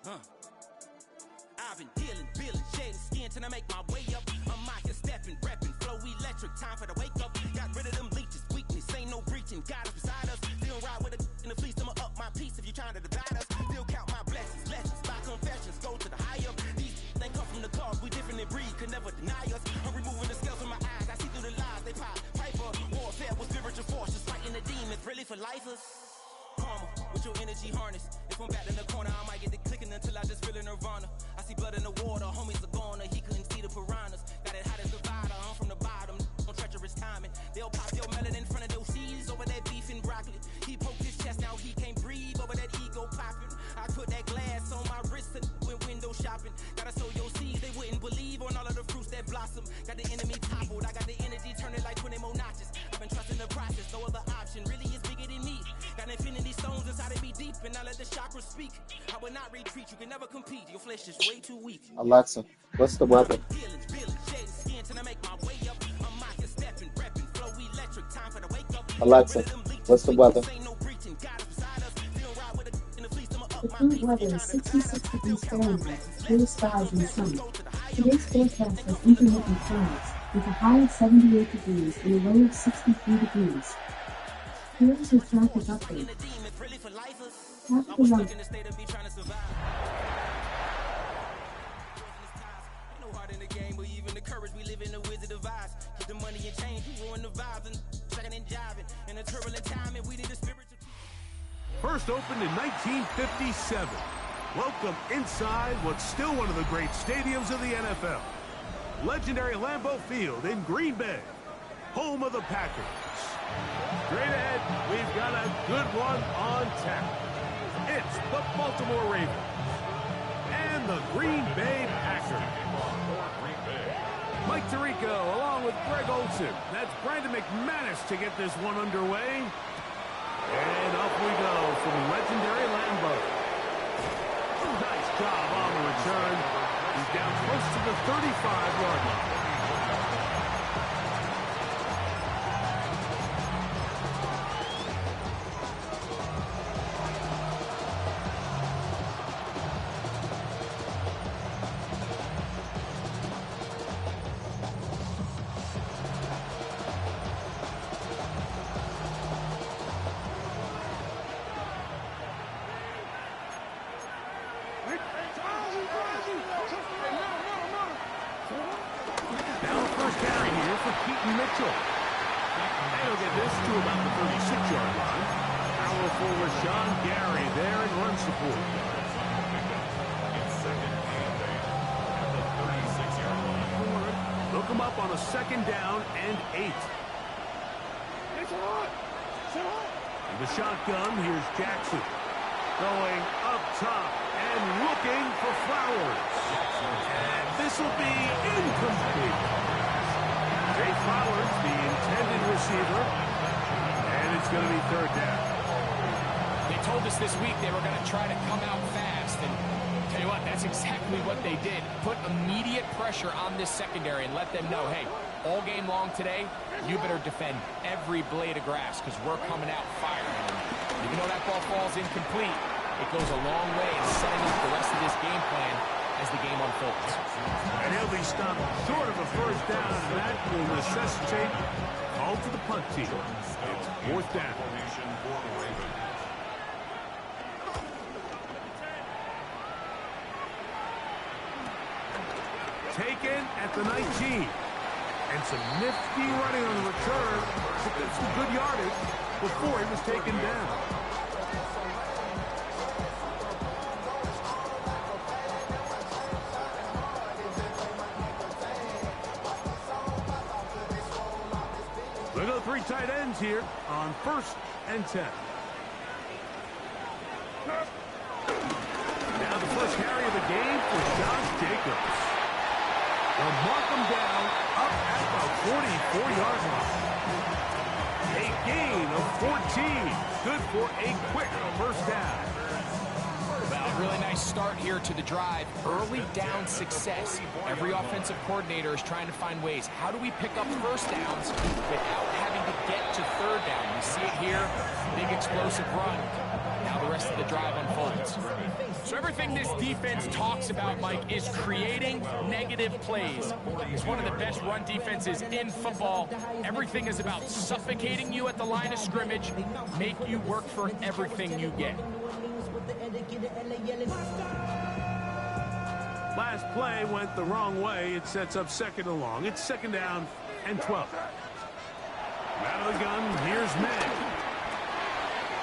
I've been dealing, shedding skin till I make my way up. I'm out here stepping, repping, flow electric, time for the wake up. Got rid of them leeches, weakness, ain't no breaching. God is beside us, still ride with a in the fleece. I'ma up my piece if you trying to divide us. Still count my blessings, lessons, by confessions, go to the higher. These they come from the cause, we different in breed, could never deny us. I'm removing the scales from my eyes, I see through the lies they pop. Piper, warfare with spiritual forces, fighting the demons, really for lifers. Karma, with your energy harness. If I'm back in the corner, I might get the clicking until I just feel a nirvana. I see blood in the water, homies are gone, he couldn't see the piranhas. Got it hot as divider, I'm from the bottom, on treacherous timing. They'll pop your melon in front of those seeds over that beef and broccoli. He poked his chest out, he can't breathe over that ego popping. I put that glass on my wrist and went window shopping. Gotta sow your seeds, they wouldn't believe on all of the fruits that blossom. Got the enemy toppled, I got the energy turning like 20 more notches. I've been trusting the process, no other option really is bigger than me. Got infinity stones inside of me deep, and I let the chakras speak. I will not retreat, you can never compete. Your flesh is way too weak. Alexa, what's the weather? Alexa, what's the weather? The current weather is 66 degrees Fahrenheit, clear skies and sun. Today's forecast has intermittent clouds, with a high of 78 degrees and a low of 63 degrees. Here's your traffic update. Traffic alert. First opened in 1957. Welcome inside what's still one of the great stadiums of the NFL. Legendary Lambeau Field in Green Bay, home of the Packers. Straight ahead, we've got a good one on tap. It's the Baltimore Ravens and the Green Bay Packers. Mike Tirico along with Greg Olsen. That's Brandon McManus to get this one underway. And up we go from legendary Lambeau. Nice job on the return. He's down close to the 35-yard line. Second down and 8. And the shotgun, here's Jackson. Going up top and looking for Flowers. And this will be incomplete. Jay Flowers, the intended receiver. And it's going to be third down. They told us this week they were going to try to come out fast, and tell you what, that's exactly what they did. Put immediate pressure on this secondary and let them know, hey, all game long today, you better defend every blade of grass because we're coming out firing. And even though that ball falls incomplete, it goes a long way in setting up the rest of this game plan as the game unfolds. And he'll be stopped short of a first down, and that will necessitate call to the punt team. It's fourth down. Taken at the 19. And some nifty running on the return. Picked up some good yardage before he was taken down. Look at the 3 tight ends here on 1st and 10. Now the first carry of the game for Josh Jacobs. They'll mark him down up at the 44-yard line. A gain of 14. Good for a quick first down. Well, really nice start here to the drive. Early down success. Every offensive coordinator is trying to find ways. How do we pick up first downs without having to get to third down. You see it here, big explosive run. Now the rest of the drive unfolds. So everything this defense talks about, Mike, is creating negative plays. It's one of the best run defenses in football. Everything is about suffocating you at the line of scrimmage, make you work for everything you get. Last play went the wrong way. It sets up second and long. It's second down and 12. Out of the gun, here's May.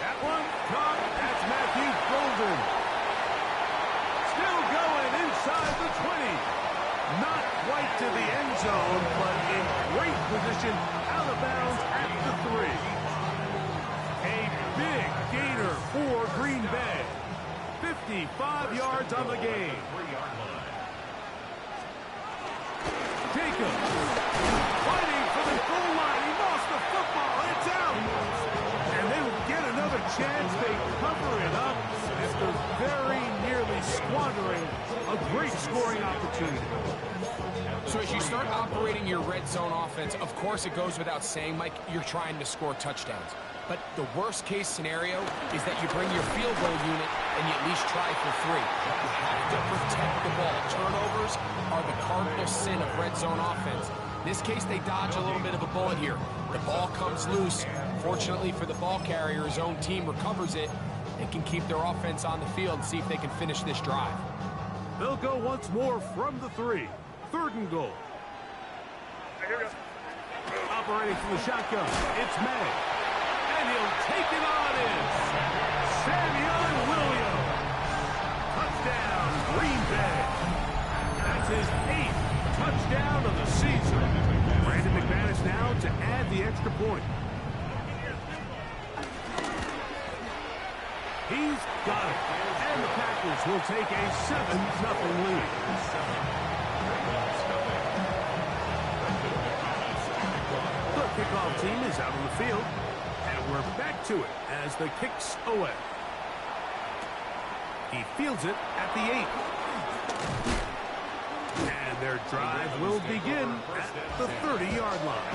That one caught. That's Matthew Golden. Still going inside the 20. Not quite to the end zone, but in great position out of bounds at the 3. A big gainer for Green Bay. 55 yards on the game. Jacobs fighting for the goal line. He lost the football. It's out. And they would get another chance. They cover it up after very nearly squandering a great scoring opportunity. So as you start operating your red zone offense, of course it goes without saying, Mike, you're trying to score touchdowns. But the worst case scenario is that you bring your field goal unit and you at least try for 3. You have to protect the ball. Turnovers are the cardinal sin of red zone offense. In this case, they dodge a little bit of a bullet here. The ball comes loose. Fortunately for the ball carrier, his own team recovers it and can keep their offense on the field and see if they can finish this drive. They'll go once more from the 3. Third and goal. Operating from the shotgun, it's May. And he'll take it on in. Samuel Williams. Touchdown, Green Bay. That's his 8th touchdown of the season. Brandon McManus now to add the extra point. He's got it. And the Packers will take a 7-0 lead. The kickoff team is out on the field. And we're back to it as the kick's away. He fields it at the 8. And their drive will begin at the 30-yard line.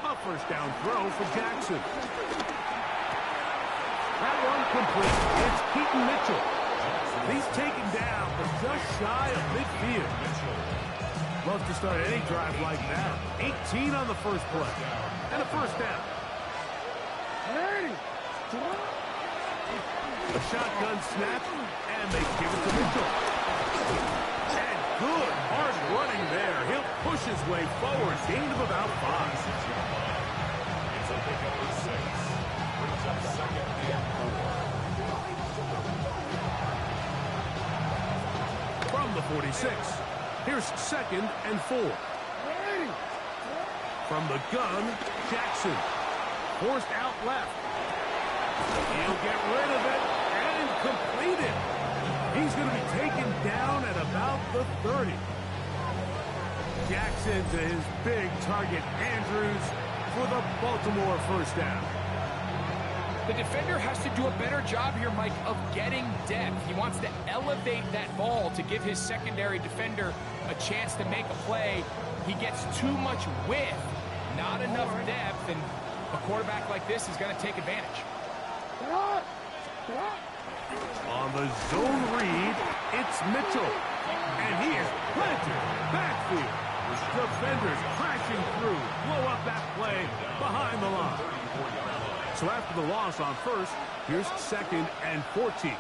A first down throw for Jackson. That one complete. It's Keaton Mitchell. He's taken down, but just shy of midfield. Love to start any drive like that. 18 on the first play. And a first down. A shotgun snap, and they give it to Mitchell. And good hard running there. He'll push his way forward. Gain of about 5. From the 46, here's second and 4. From the gun, Jackson. Forced out left. He'll get rid of it and complete it. He's going to be taken down at about the 30. Jackson to his big target, Andrews, for the Baltimore first down. The defender has to do a better job here, Mike, of getting depth. He wants to elevate that ball to give his secondary defender a chance to make a play. He gets too much width, not enough depth, and a quarterback like this is going to take advantage. On the zone read, it's Mitchell. And he is planted backfield. Defenders crashing through. Blow up that play behind the line. So after the loss on first, here's second and 14.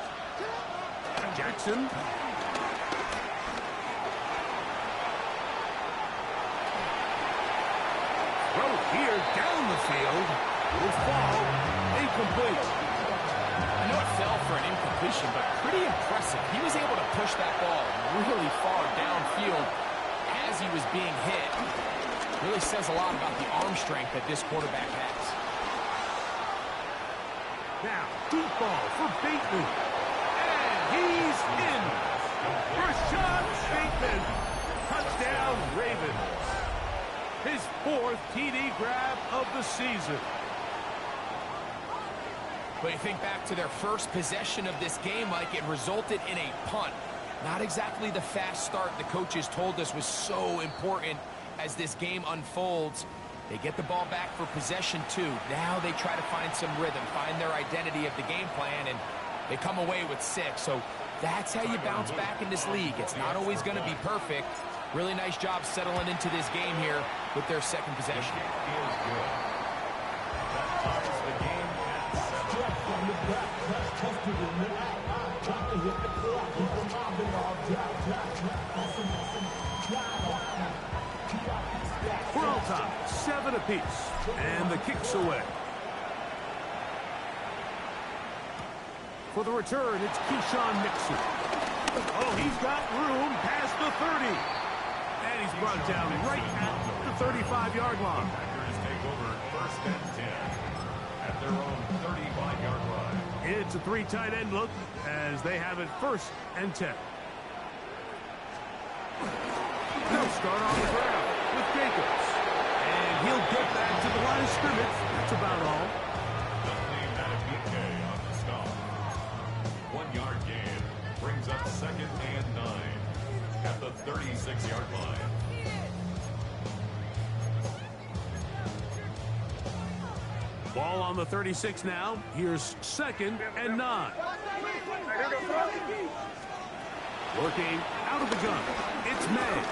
Jackson. Throw here down the field. Will fall. Incomplete. I know it fell for an incompletion, but pretty impressive. He was able to push that ball really far downfield as he was being hit. Really says a lot about the arm strength that this quarterback has. Now, deep ball for Bateman. And he's in. Rashad Bateman. Touchdown, Ravens. his 4th TD grab of the season. But you think back to their first possession of this game, Mike, it resulted in a punt. Not exactly the fast start the coaches told us was so important as this game unfolds. They get the ball back for possession 2. Now they try to find some rhythm, find their identity of the game plan, and they come away with 6. So that's how you bounce back in this league. It's not always going to be perfect. Really nice job settling into this game here with their second possession. We're on top, 7 apiece, and the kick's away. For the return, it's Keyshawn Nixon. Oh, he's got room past the 30. And he's brought down right at the 35-yard line. Packers take over 1st and 10 at their own 35-yard line. It's a 3 tight end look as they have it 1st and 10. They'll start on the ground with Jacobs. And he'll get back to the line of scrimmage. That's about all. On the stop. 1-yard gain brings up 2nd and 9 at the 36-yard line. Ball on the 36 now. Here's 2nd and 9. Working out of the gun. It's May.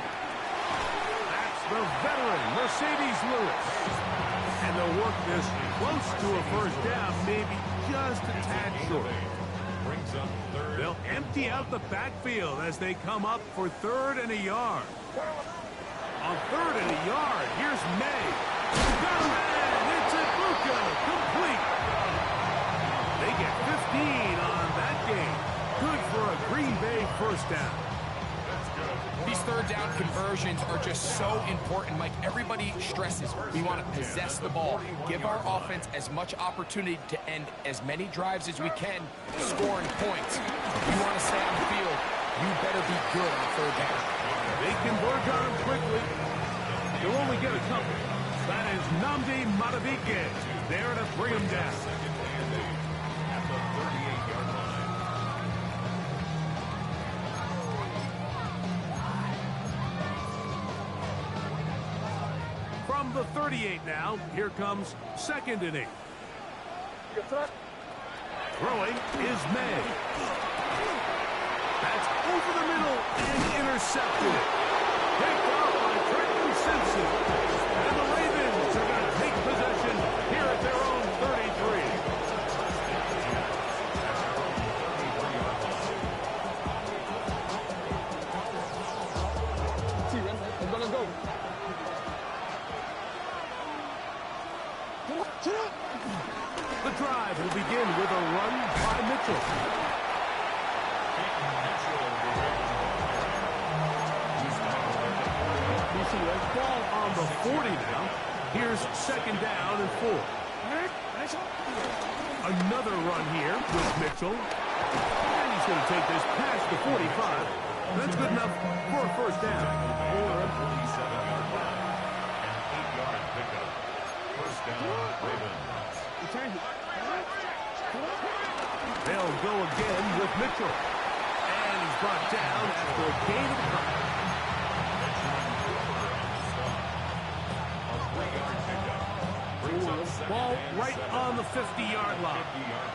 That's the veteran, Mercedes Lewis. And they'll work this close to a 1st down, maybe just a tad short. Brings up 3rd. They'll empty out the backfield as they come up for 3rd and a yard. On 3rd and a yard, here's May. Got a man. It's Ibuka. Complete. They get 15 on that game. Good for a Green Bay 1st down. These 3rd down conversions are just so important, Mike. Everybody stresses we want to possess the ball, give our offense as much opportunity to end as many drives as we can, scoring points. If you want to stay on the field, you better be good on 3rd down. They convert on him quickly. You'll only get a couple. That is Nnamdi Madubuike there to bring him down. At the 38-yard line. From the 38 now, here comes 2nd and 8. Throwing is May. That's over the middle and intercepted. Picked up by Trenton Simpson. And the Ravens are going to take possession here at their own 33. Let's go. The drive will begin with a run by Mitchell. Ball on the 40 now. Here's 2nd down and 4. Another run here with Mitchell. And he's going to take this past the 45. That's good enough for a 1st down. 47-yard line. An 8-yard pickup. 1st down, Ravens. They'll go again with Mitchell. And he's brought down after a gain of a couple. Ball right on the 50-yard line.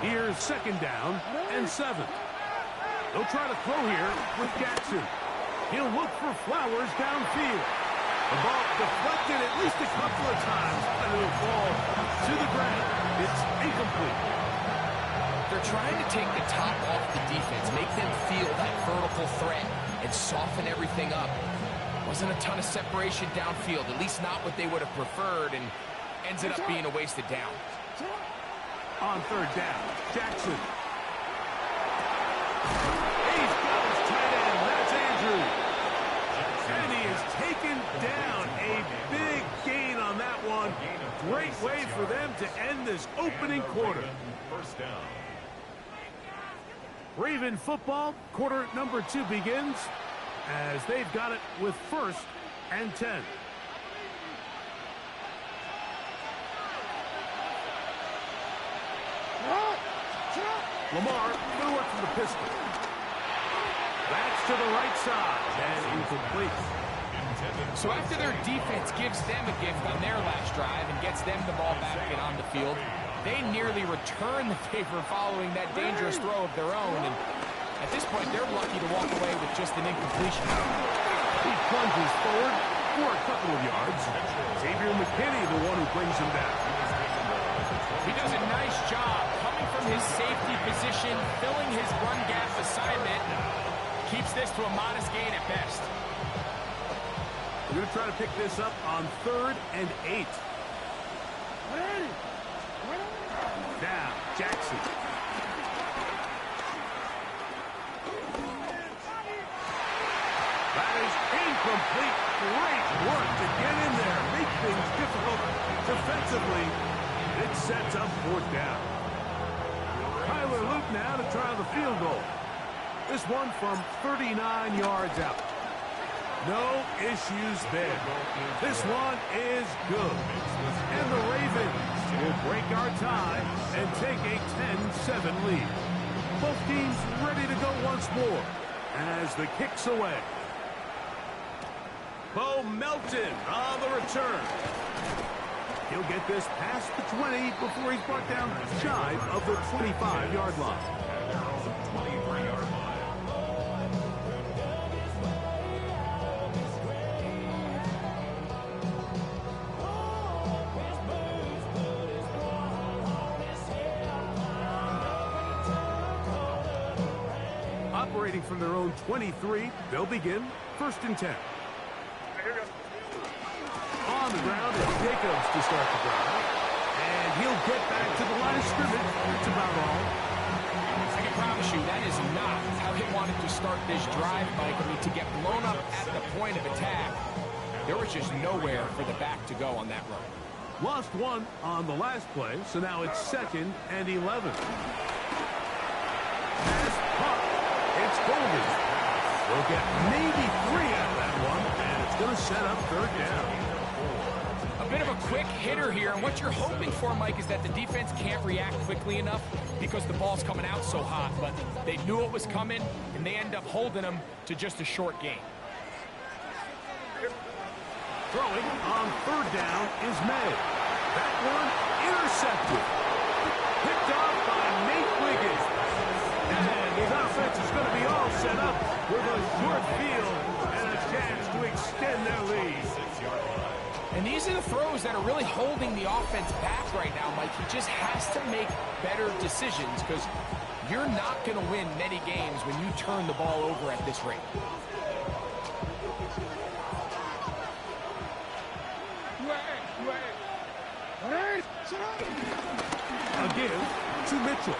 Here's 2nd down and 7. They'll try to throw here with Jackson. He'll look for Flowers downfield. The ball deflected at least a couple of times, and it'll fall to the ground. It's incomplete. They're trying to take the top off the defense, make them feel that vertical threat, and soften everything up. Wasn't a ton of separation downfield, at least not what they would have preferred, and ends up being a wasted down. On 3rd down, Jackson. He's got his tight end. That's Andrews. And he is taken down. A big gain on that one. Great way for them to end this opening quarter. 1st down. Raven football, quarter number 2 begins as they've got it with 1st and 10. Lamar going to work from the pistol. That's to the right side and incomplete. So after their defense gives them a gift on their last drive and gets them the ball back and on the field, they nearly return the favor following that dangerous throw of their own. And at this point, they're lucky to walk away with just an incompletion. He plunges forward for a couple of yards. Xavier McKinney, the one who brings him down. He does a nice job coming from his safety position, filling his run gap assignment. Keeps this to a modest gain at best. We're going to try to pick this up on 3rd and 8. Down, Jackson. That is incomplete. Great work to get in there. Make things difficult defensively. It sets up 4th down. Tyler Luke now to try the field goal. This one from 39 yards out. No issues there. This one is good. And the Ravens will break our tie and take a 10-7 lead. Both teams ready to go once more as the kick's away. Bo Melton on the return. He'll get this past the 20 before he's brought down shy of the 25-yard line. Operating from their own 23, they'll begin 1st and 10. On the ground, it's Jacobs to start the drive. And he'll get back to the line of scrimmage. That's about all. I can promise you that is not how he wanted to start this drive, Mike. I mean, to get blown up at the point of attack, there was just nowhere for the back to go on that run. Lost one on the last play, so now it's 2nd and 11. Pass caught. It's Golden. We'll get maybe 3 out of that one, and it's going to set up 3rd down. A bit of a quick hitter here, and what you're hoping for, Mike, is that the defense can't react quickly enough because the ball's coming out so hot, but they knew it was coming, and they end up holding them to just a short gain. Throwing on 3rd down is May. That one intercepted. Picked off by Nate Wiggins. And his offense is going to be all set up with a short field and a chance to extend their lead. And these are the throws that are really holding the offense back right now, Mike. He just has to make better decisions because you're not going to win many games when you turn the ball over at this rate. A give to Mitchell.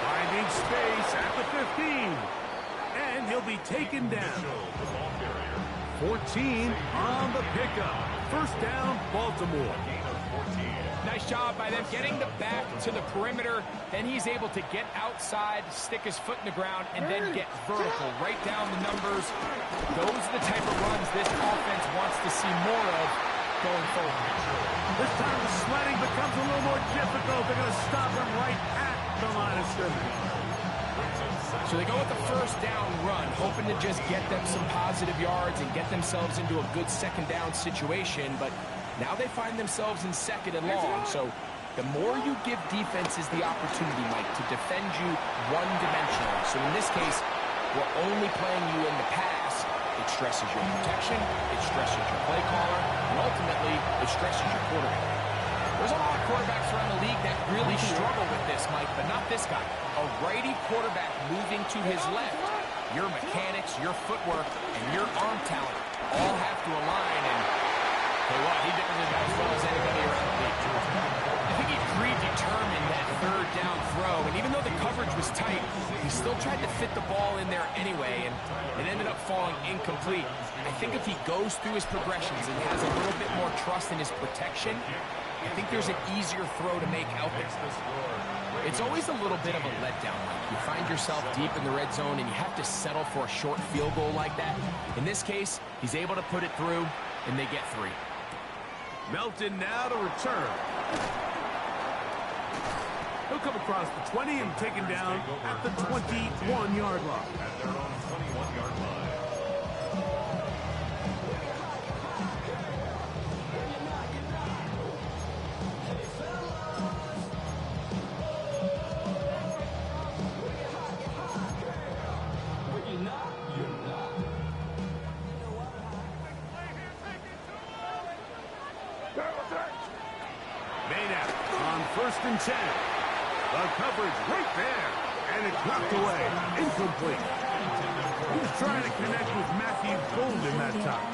Finding space at the 15. And he'll be taken down. 14 on the pickup. 1st down, Baltimore. Nice job by them getting the back to the perimeter. Then he's able to get outside, stick his foot in the ground, and then get vertical right down the numbers. Those are the type of runs this offense wants to see more of going forward. This time the sledding becomes a little more difficult. They're going to stop him right at the line of scrimmage. So they go with the 1st down run, hoping to just get them some positive yards and get themselves into a good 2nd down situation. But now they find themselves in 2nd and long. So the more you give defenses the opportunity, Mike, to defend you one-dimensionally. So in this case, we're only playing you in the pass. It stresses your protection, it stresses your play caller, and ultimately, it stresses your quarterback. There's a lot of quarterbacks around the league that really struggle with this, Mike, but not this guy. A righty quarterback moving to his left. Your mechanics, your footwork, and your arm talent all have to align, and tell you what, he does it as well as anybody around the league. I think he predetermined that 3rd down throw, and even though the coverage was tight, he still tried to fit the ball in there anyway, and it ended up falling incomplete. I think if he goes through his progressions and has a little bit more trust in his protection, I think there's an easier throw to make out there. It's always a little bit of a letdown. You find yourself deep in the red zone and you have to settle for a short field goal like that. In this case, he's able to put it through, and they get 3. Melton now to return. He'll come across the 20 and taken down at the 21-yard line. At their own 21-yard line. First and 10. The coverage right there. And it's knocked away. Incomplete. He was trying to connect with Matthew Golden that time.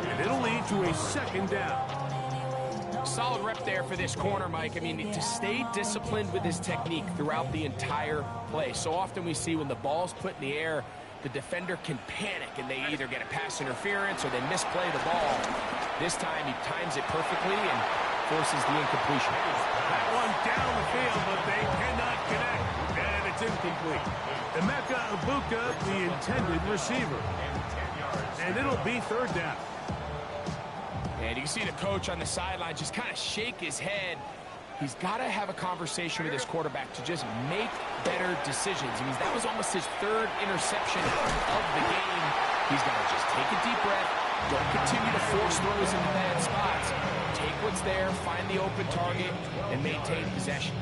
And it'll lead to a second down. Solid rep there for this corner, Mike. I mean, to stay disciplined with his technique throughout the entire play. So often we see when the ball's put in the air, the defender can panic and they either get a pass interference or they misplay the ball. This time he times it perfectly and forces the incompletion. That one down the field, but they cannot connect. And it's incomplete. Emeka Ibuka, the intended receiver. And it'll be third down. And you can see the coach on the sideline just kind of shake his head. He's got to have a conversation with his quarterback to just make better decisions. I mean, that was almost his third interception of the game. He's got to just take a deep breath. Don't continue to force throws into bad spots. Take what's there, find the open target, and maintain possession.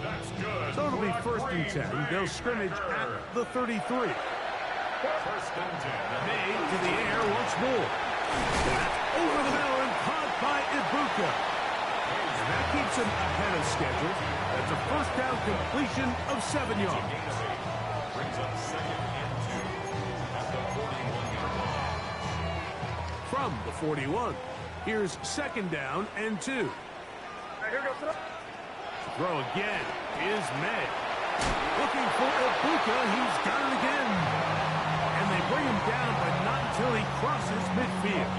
That's good. So it'll be first and 10. They'll scrimmage at the 33. First and 10. Made to the air once more. That's over the middle and caught by Ibuka. And that keeps him ahead of schedule. That's a first down completion of 7 yards. Brings up second and 2 at the 41-yard line. From the 41, here's second down and 2. Throw again is May. Looking for Ibuka, he's got it again. And they bring him down, but not until he crosses midfield.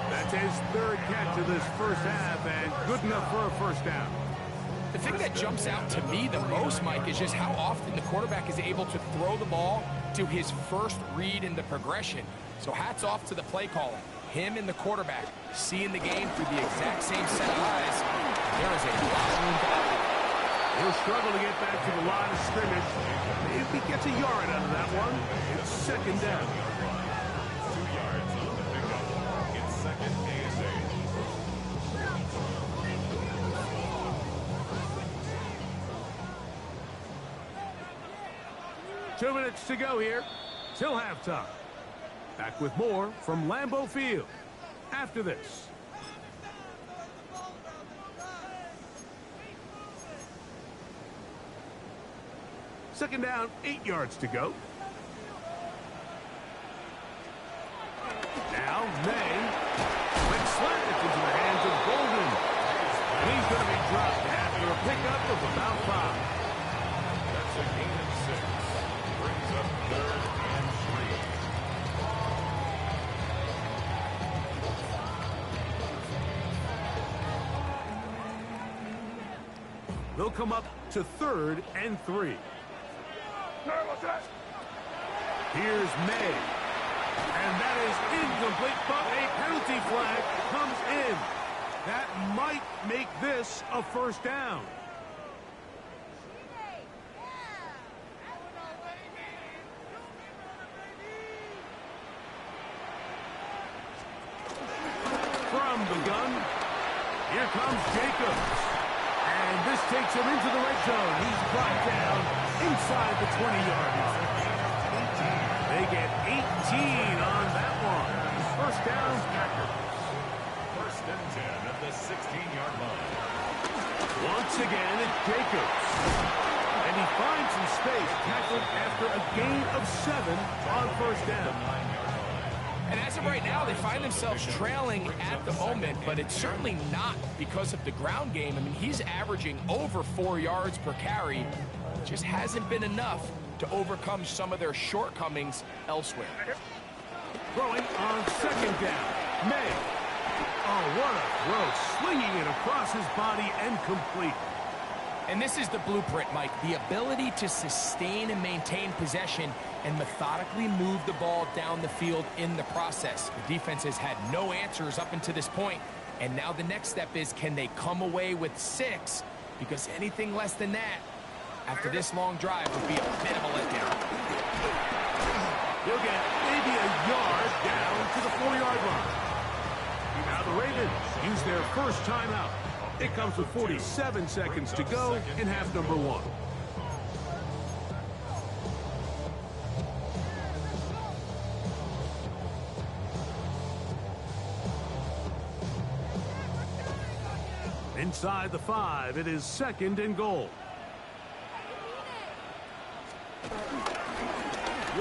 That's his third catch of this first half, and good enough for a first down. The thing that jumps out to me the most, Mike, is just how often the quarterback is able to throw the ball to his first read in the progression. So hats off to the play caller. Him and the quarterback seeing the game through the exact same set of eyes. There is a lot of room to operate. He'll struggle to get back to the line of scrimmage. If he gets a yard out of that one, it's second down. 2 yards on the pickup. It's second and 8. 2 minutes to go here till halftime. Back with more from Lambeau Field after this. Second down, 8 yards to go. Now May. Quick slant into the hands of Golden. And he's going to be dropped after a pickup of about 5. That's a gain of 6. Brings up third and 3. They'll come up to third and 3. Here's May. And that is incomplete, but a penalty flag comes in. That might make this a first down. From the gun, here comes Jacobs. And this takes him into the red zone. He's brought down inside the 20-yard line. They get 18 on that one. First down, Packers. First and 10 at the 16-yard line. Once again, it's Jacobs. And he finds some space, tackled after a gain of 7 on first down. And as of right now, they find themselves trailing at the moment, but it's certainly not because of the ground game. I mean, he's averaging over 4 yards per carry. It just hasn't been enough to overcome some of their shortcomings elsewhere. Throwing on second down, May. Oh, what a throw, slinging it across his body and complete. And this is the blueprint, Mike. The ability to sustain and maintain possession and methodically move the ball down the field in the process. The defense has had no answers up until this point, and now the next step is, can they come away with 6 because anything less than that after this long drive would be a bit of a letdown. He'll get maybe a yard down to the 4-yard line. Now the Ravens use their first timeout. It comes with 47 seconds to go in half number 1. Inside the 5, it is 2nd and goal.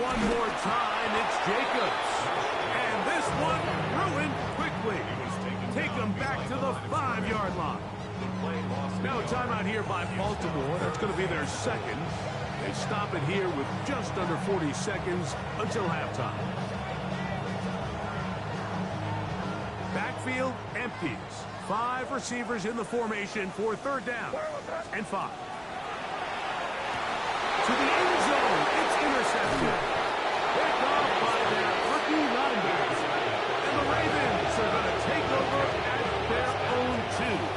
One more time, it's Jacobs. And this one ruined quickly. Take them back to the 5-yard line. Now a timeout here by Baltimore. That's going to be their second. They stop it here with just under 40 seconds until halftime. Backfield empties. 5 receivers in the formation for 3rd down and 5. To the end zone, it's intercepted. Picked off by their rookie linebacker. And the Ravens are going to take over at their own 2.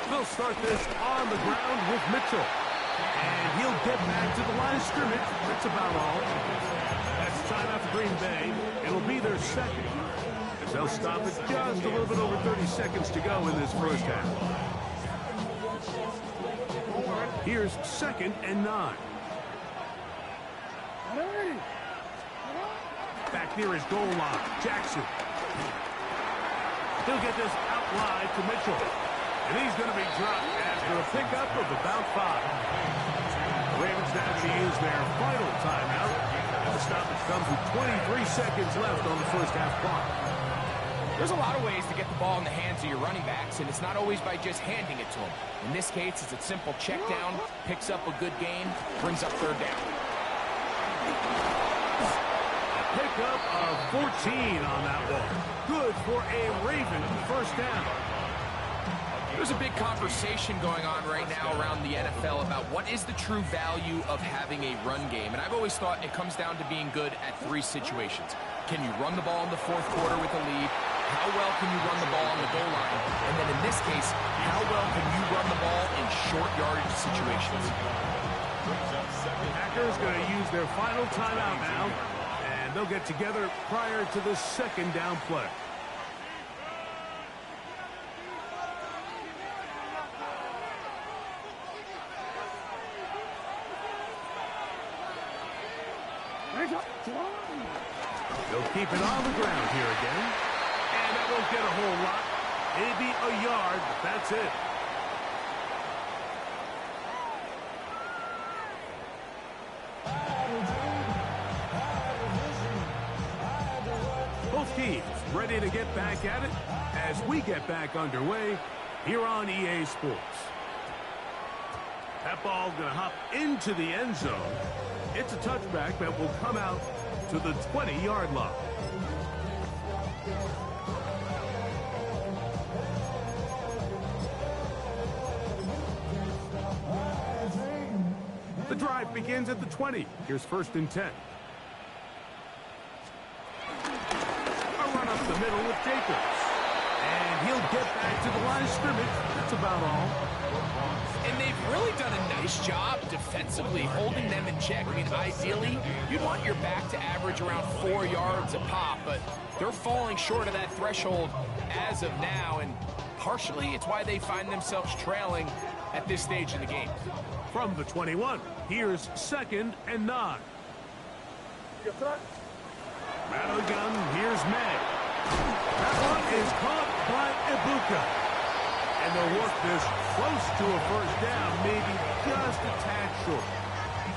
They'll start this on the ground with Mitchell. And he'll get back to the line of scrimmage. That's about all. That's the time after Green Bay. It'll be their second. As they'll stop it just a little bit over 30 seconds to go in this first half. Here's 2nd and 9. Back near his goal line. Jackson. He'll get this out wide to Mitchell. And he's going to be dropped after a pickup of about 5. The Ravens now going to use their final timeout. And the stoppage comes with 23 seconds left on the first half clock. There's a lot of ways to get the ball in the hands of your running backs, and it's not always by just handing it to them. In this case, it's a simple check down, picks up a good gain, brings up 3rd down. Pickup of 14 on that one. Good for a Raven first down. There's a big conversation going on right now around the NFL about what is the true value of having a run game. And I've always thought it comes down to being good at 3 situations. Can you run the ball in the 4th quarter with a lead? How well can you run the ball on the goal line? And then in this case, how well can you run the ball in short yardage situations? Packers going to use their final timeout now. And they'll get together prior to the 2nd down play. They'll keep it on the ground here again. And that won't get a whole lot. Maybe a yard, but that's it. Both teams ready to get back at it as we get back underway here on EA Sports. That ball going to hop into the end zone. It's a touchback that will come out to the 20-yard line. The drive begins at the 20. Here's 1st and 10. A run up the middle with Jacobs. And he'll get back to the line of scrimmage. That's about all. And they've really done a nice job defensively holding them in check. I mean, ideally, you'd want your back to average around 4 yards a pop, but they're falling short of that threshold as of now, and partially it's why they find themselves trailing at this stage in the game. From the 21, here's 2nd and 9. Madigan, here's May. That one is caught by Ibuka. And they'll work this close to a first down, maybe just a tad short.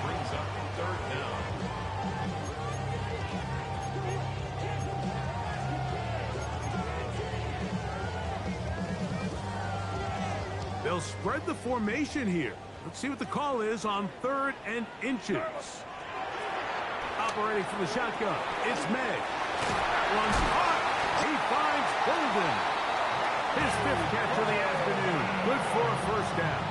Brings up 3rd down. They'll spread the formation here. Let's see what the call is on 3rd and inches. Operating from the shotgun, it's May. That one's caught. Golden. His 5th catch of the afternoon. Good for a first down.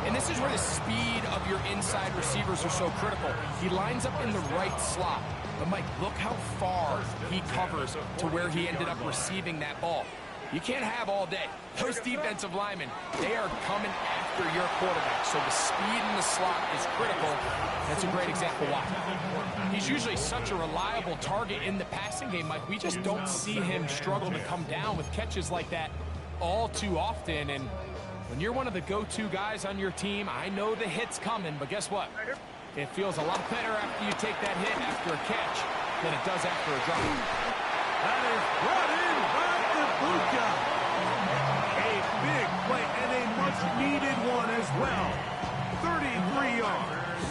And this is where the speed of your inside receivers are so critical. He lines up in the right slot. But, Mike, look how far he covers to where he ended up receiving that ball. You can't have all day. Those defensive linemen, they are coming after your quarterback. So the speed in the slot is critical. That's a great example why. He's usually such a reliable target in the passing game, Mike. We just don't see him struggle to come down with catches like that all too often. And when you're one of the go-to guys on your team, I know the hit's coming, but guess what? It feels a lot better after you take that hit after a catch than it does after a drop. That is brought in by Ibuka. A big play and a much-needed one as well. 33 yards.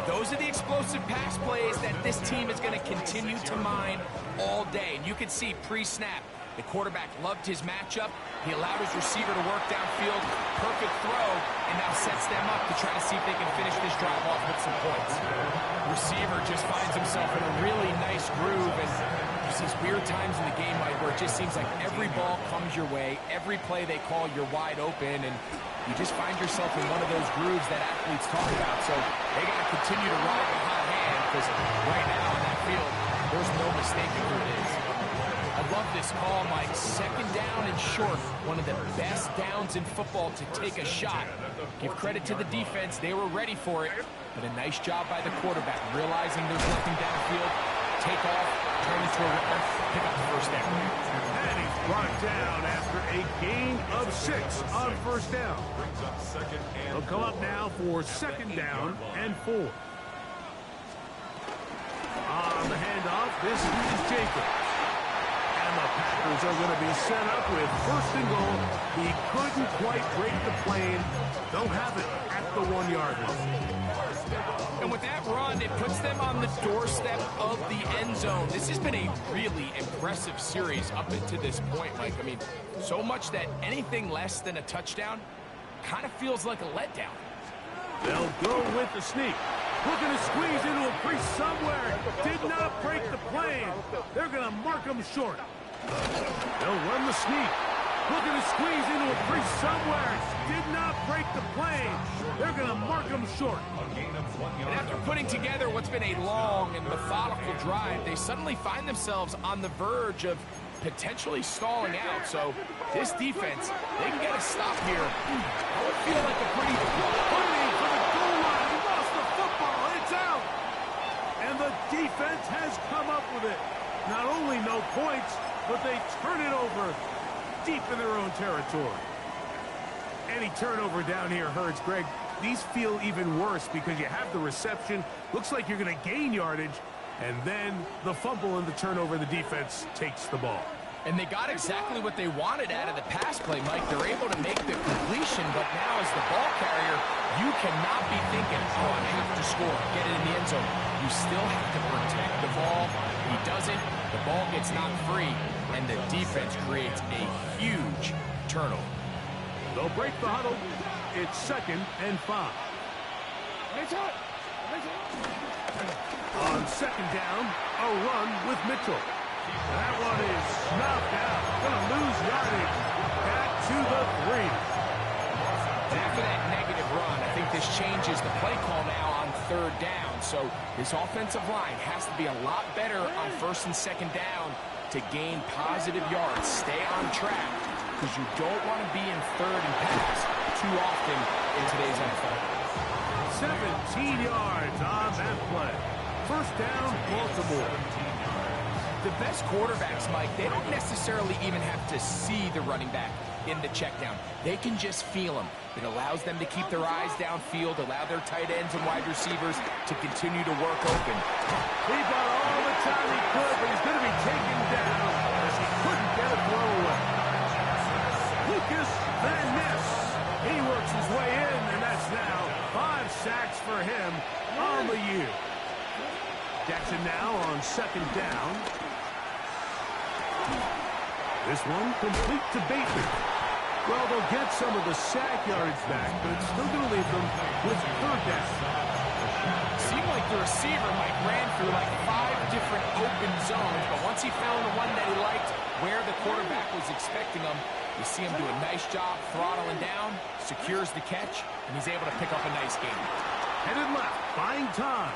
Those are the explosive pass plays that this team is going to continue to mine all day. And you can see pre-snap, the quarterback loved his matchup. He allowed his receiver to work downfield. Perfect throw, and now sets them up to try to see if they can finish this drive off with some points. Receiver just finds himself in a really nice groove, and there's these weird times in the game, Mike, where it just seems like every ball comes your way. Every play they call, you're wide open, and you just find yourself in one of those grooves that athletes talk about. So they got to continue to ride the hot hand, because right now in that field, there's no mistaking who it is. I love this call, Mike. 2nd down and short. One of the best downs in football to take a shot. Give credit to the defense. They were ready for it. But a nice job by the quarterback, realizing there's nothing downfield. Take off, turn into a run, pick up the first down. And he's brought down after a gain of 6 on first down. He'll come up now for 2nd down and 4. On the handoff, this is Jacobs. And the Packers are going to be set up with 1st and goal. He couldn't quite break the plane. They'll have it at the 1-yard line. And with that run, it puts them on the doorstep of the end zone. This has been a really impressive series up until this point, Mike. I mean, so much that anything less than a touchdown kind of feels like a letdown. They'll go with the sneak. Looking to squeeze into a crease somewhere. Did not break the plane. They're going to mark him short. They'll run the sneak. Looking to squeeze into a crease somewhere. Did not break the plane. They're going to mark him short. And after putting together what's been a long and methodical drive, they suddenly find themselves on the verge of potentially stalling out. So this defense, they can get a stop here. That would feel like a pretty Fighting for the goal line. He lost the football. It's out. And the defense has come up with it. Not only no points, but they turn it over deep in their own territory. Any turnover down here hurts, Greg. These feel even worse because you have the reception. Looks like you're going to gain yardage. And then the fumble and the turnover, the defense takes the ball. And they got exactly what they wanted out of the pass play, Mike. They're able to make the completion, but now as the ball carrier, you cannot be thinking, oh, I have to score, get it in the end zone. You still have to protect the ball. He doesn't. The ball gets knocked free, and the defense creates a huge turnover. They'll break the huddle. It's 2nd and 5. On 2nd down, a run with Mitchell. That one is snuffed out. Going to lose yardage. Back to the 3. And after that negative run, I think this changes the play call now on 3rd down. So this offensive line has to be a lot better on 1st and 2nd down to gain positive yards. Stay on track, because you don't want to be in 3rd and pass too often in today's NFL. 17 yards on that play. 1st down, Baltimore. The best quarterbacks, Mike, they don't necessarily even have to see the running back in the check down. They can just feel him. It allows them to keep their eyes downfield, allow their tight ends and wide receivers to continue to work open. He bought all the time he could, but he's going to be taken down as he couldn't get a throw away. Lucas Van Ness. He works his way in, and that's now 5 sacks for him on the year. Jackson now on 2nd down. This one complete to Bateman. Well, they'll get some of the sack yardage back, but it's still going to leave them with 3rd down. Seemed like the receiver, Mike, ran through like 5 different open zones, but once he found the one that he liked, where the quarterback was expecting him, you see him do a nice job throttling down, secures the catch, and he's able to pick up a nice game. Headed left, buying time.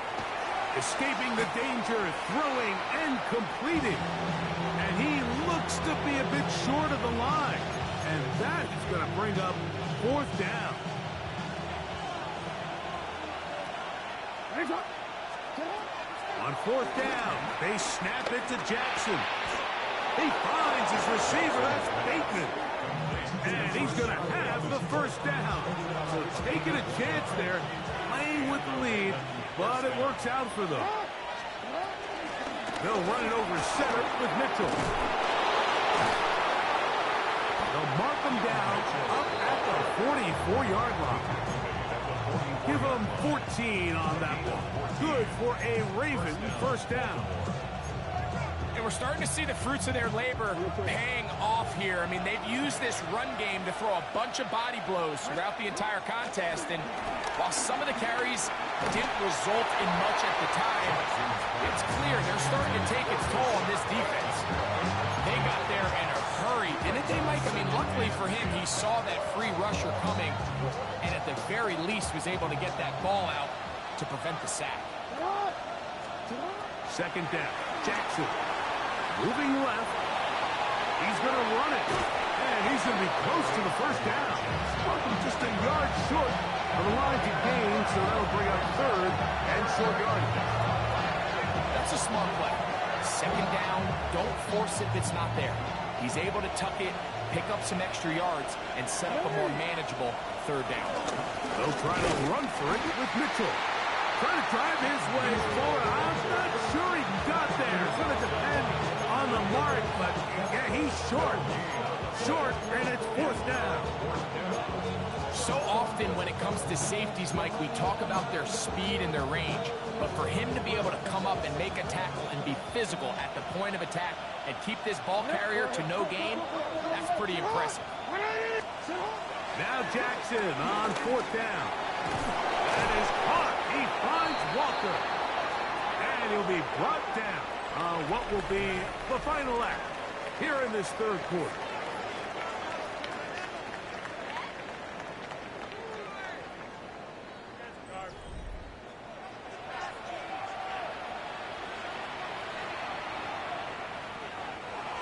Escaping the danger, throwing and completing. And he looks to be a bit short of the line. And that is going to bring up 4th down. On 4th down, they snap it to Jackson. He finds his receiver, that's Bateman. And he's going to have the 1st down. So taking a chance there, playing with the lead, but it works out for them. They'll run it over center with Mitchell. They'll mark them down up at the 44-yard line. Give them 14 on that one. Good for a Raven 1st down. And we're starting to see the fruits of their labor paying off here. I mean, they've used this run game to throw a bunch of body blows throughout the entire contest. And while some of the carries didn't result in much at the time, it's clear they're starting to take its toll on this defense. They got there in a hurry, didn't they, Mike? I mean, luckily for him, he saw that free rusher coming and at the very least was able to get that ball out to prevent the sack. 2nd down, Jackson. Moving left. He's going to run it. And he's going to be close to the 1st down. Just a yard short of the line to gain, so that'll bring up 3rd and short yardage. That's a smart play. 2nd down, don't force it if it's not there. He's able to tuck it, pick up some extra yards, and set up a more manageable 3rd down. They'll try to run for it with Mitchell. Trying to drive his way forward. I'm not sure he got there. It's going to depend on the mark, but yeah, he's short. Short, and it's 4th down. So often when it comes to safeties, Mike, we talk about their speed and their range. But for him to be able to come up and make a tackle and be physical at the point of attack and keep this ball carrier to no gain, that's pretty impressive. Now Jackson on 4th down. That is caught. He finds Walker. And he'll be brought down on what will be the final act here in this 3rd quarter.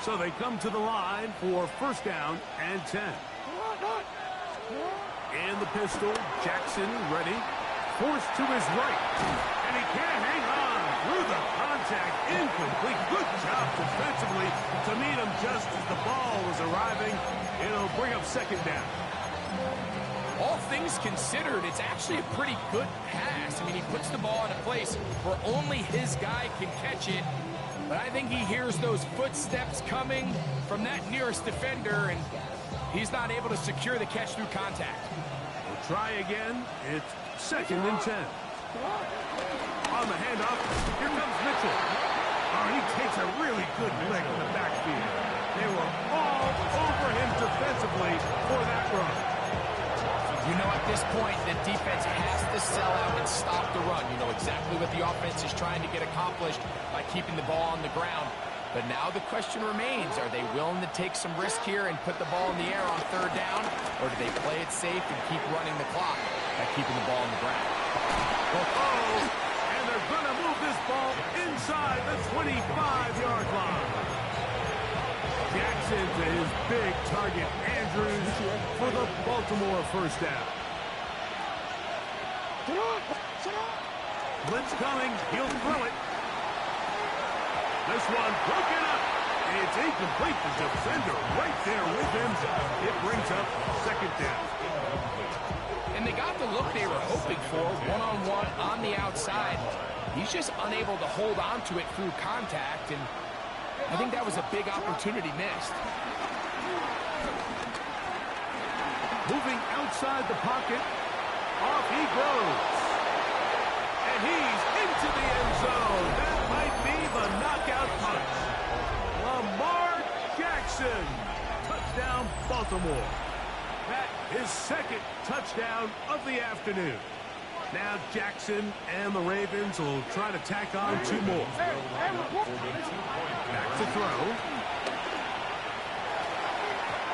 So they come to the line for 1st down and 10. And the pistol, Jackson ready. Forced to his right. And he can't hang on through the contact. Incomplete. Good job defensively to meet him just as the ball was arriving. It'll bring up 2nd down. All things considered, it's actually a pretty good pass. I mean, he puts the ball in a place where only his guy can catch it. But I think he hears those footsteps coming from that nearest defender, and he's not able to secure the catch through contact. We'll try again. It's 2nd and 10. On the handoff, here comes Mitchell. Oh, he takes a really good leg in the backfield. They were all over him defensively for that run. You know, at this point, the defense has to sell out and stop the run. You know exactly what the offense is trying to get accomplished by keeping the ball on the ground. But now the question remains, are they willing to take some risk here and put the ball in the air on 3rd down? Or do they play it safe and keep running the clock by keeping the ball on the ground? Oh, and they're going to move this ball inside the 25-yard line. Jackson to his big target, Andrews, for the Baltimore 1st down. Blitz coming, he'll throw it. This one broken up. It's incomplete. The defender right there with him. It brings up 2nd down. And they got the look they were hoping for, one-on-one on the outside. He's just unable to hold on to it through contact, and I think that was a big opportunity missed. Moving outside the pocket. Off he goes. And he's into the end zone. That might be the knockout punch. Lamar Jackson. Touchdown, Baltimore. That is 2nd touchdown of the afternoon. Now Jackson and the Ravens will try to tack on 2 more. Back to throw.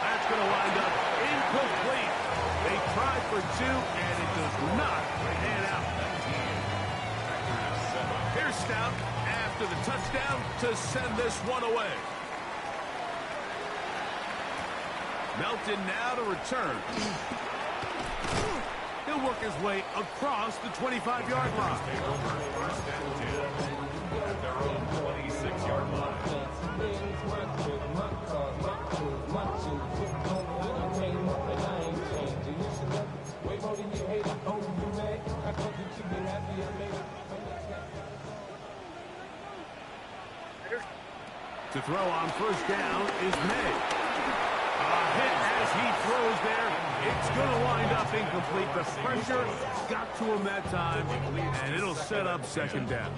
That's going to wind up incomplete. They tried for 2, and it does not pan out. Here's Stout after the touchdown to send this one away. Melton now to return. He'll work his way across the 25-yard line. First and 10 at their own 26-yard line. To throw on first down is May. A hit as he throws there. It's going to wind up incomplete. The pressure got to him that time, and it'll set up second down.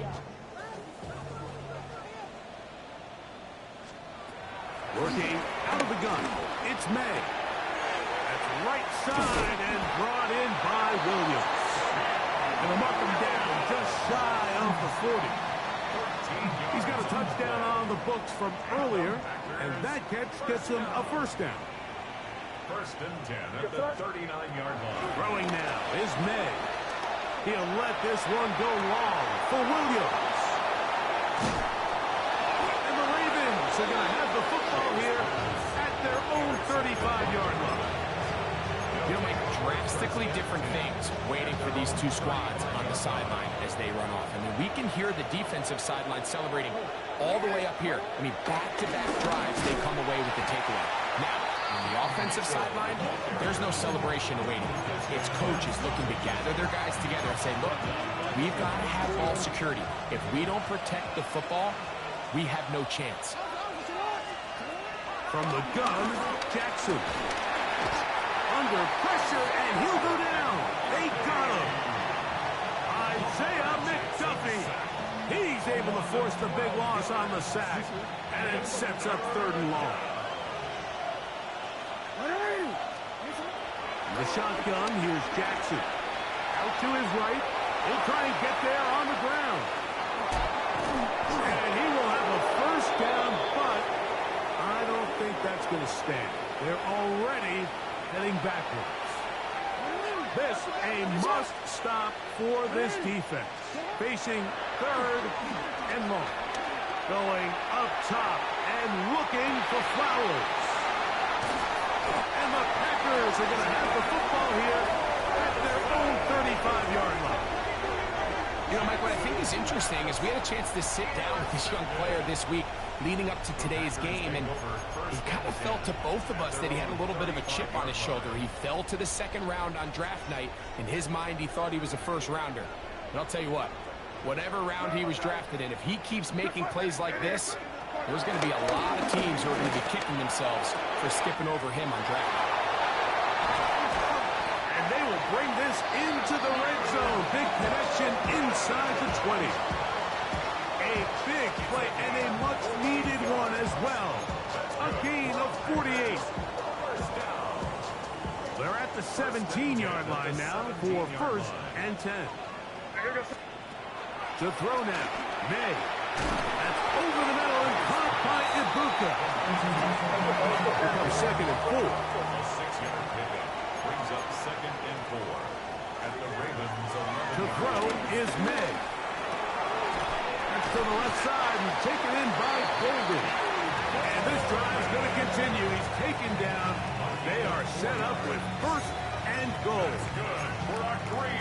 Working out of the gun, it's May. That's right side and brought in by Williams. Going to mark him down just shy of the 40. He's got a touchdown on the books from earlier, and that catch gets him a first down. First and 10 at the 39-yard line. Throwing now is May. He'll let this one go long for Williams. And the Ravens are going to have the football here at their own 35-yard line. You know, Mike, drastically different things waiting for these 2 squads on the sideline as they run off. I mean, we can hear the defensive sideline celebrating all the way up here. I mean, back-to-back drives, they come away with the takeaway. Now, on the offensive sideline, there's no celebration awaiting. It's coaches looking to gather their guys together and say, look, we've got to have ball security. If we don't protect the football, we have no chance. From the gun, Jackson. Under pressure, and he'll go down. They got him. Isaiah McDuffie. He's able to force the big loss on the sack, and it sets up 3rd and long. The shotgun, here's Jackson. Out to his right. He'll try and get there on the ground. And he will have a first down, but I don't think that's going to stand. They're already heading backwards. This a must stop for this defense. Facing 3rd and long. Going up top and looking for Flowers. And the Packers are going to have the football here at their own 35-yard line. You know, Mike, what I think is interesting is we had a chance to sit down with this young player this week leading up to today's game, and he kind of felt to both of us that he had a little bit of a chip on his shoulder. He fell to the 2nd round on draft night. In his mind, he thought he was a first-rounder. But I'll tell you what, whatever round he was drafted in, if he keeps making plays like this, there's going to be a lot of teams who are going to be kicking themselves for skipping over him on draft night. And they will bring this into the red zone. Big connection inside the 20. A big play and a much-needed one as well. A gain of 48. They're at the 17-yard line now for 1st and 10. To throw now, May. That's over the middle and caught by Ibuka. Here comes 2nd and 4. A 6-yard pickup brings up 2nd and 4 at the Ravens' 11. To throw is May. That's to the left side and taken in by Golden. And this drive is going to continue. He's taken down. They are set up with 1st and goal.